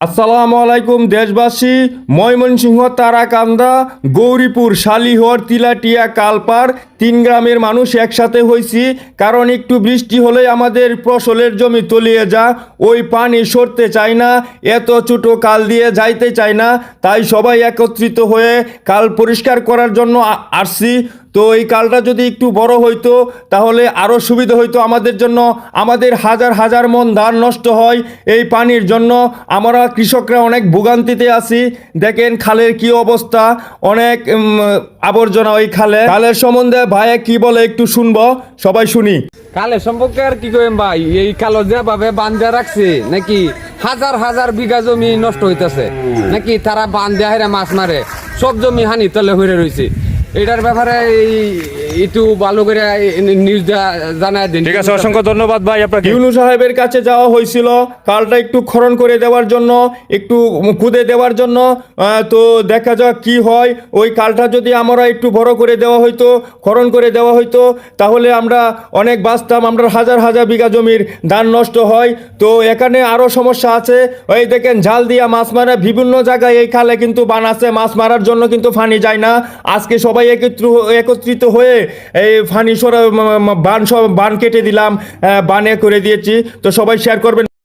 আসসালামু আলাইকুম দেশবাসী। ময়মনসিংহ, তারাকান্দা, গৌরীপুর, শালিহর, তিলাটিয়া, কালপার 3 গ্রামের মানুষ একসাথে হয়েছি। কারণ একটু বৃষ্টি হলেই আমাদের ফসলের জমি তলিয়ে যা, ওই পানি সরতে চায় না, এত ছোট কাল দিয়ে যাইতে চায় না। তাই সবাই একত্রিত হয়ে কাল পরিষ্কার করার জন্য আসছি। তো এই কালটা যদি একটু বড় হইতো তাহলে আরও সুবিধা হইতো আমাদের জন্য। আমাদের হাজার হাজার মন ধান নষ্ট হয় এই পানির জন্য। আমরা কৃষকরা অনেক ভোগান্তিতে আছি। দেখেন খালের কি অবস্থা, অনেক আবর্জনা ওই খালের সম্বন্ধে ভাইয়া কি বলে একটু শুনবো, সবাই শুনি। কালের সম্পর্কে আর কি কইম ভাই, এই কালো যেভাবে বান্ধা রাখছে নাকি হাজার হাজার বিঘা জমি নষ্ট হইতেছে, নাকি তারা বান্ধা হেরে মাছ মারে, সব জমি হানি তলে হয়ে রয়েছে। এটার ব্যাপারে একটু ভালো করে নিউজ জানায় দিন। ঠিক আছে, অসংখ্য ধন্যবাদ ভাই আপনাকে। ইউনূস সাহেবের কাছে যাওয়া হয়েছিল কালটা একটু খনন করে দেওয়ার জন্য, একটু খুদে দেওয়ার জন্য। তো দেখা যাক কি হয়। ওই কালটা যদি আমরা একটু বড় করে দেওয়া হইতো, খনন করে দেওয়া হইতো, তাহলে আমরা অনেক বাঁচতাম। আমরা হাজার হাজার বিঘা জমির ধান নষ্ট হয়। তো এখানে আরও সমস্যা আছে। ওই দেখেন জাল দিয়া মাছ মারা, বিভিন্ন জায়গায় এই খালে কিন্তু বান আছে, মাছ মারার জন্য কিন্তু পানি যায় না। আজকে সবাই একত্রিত হয়ে এই ফানি সরা বান কেটে দিলাম, বানে করে দিয়েছি। তো সবাই শেয়ার করবেন।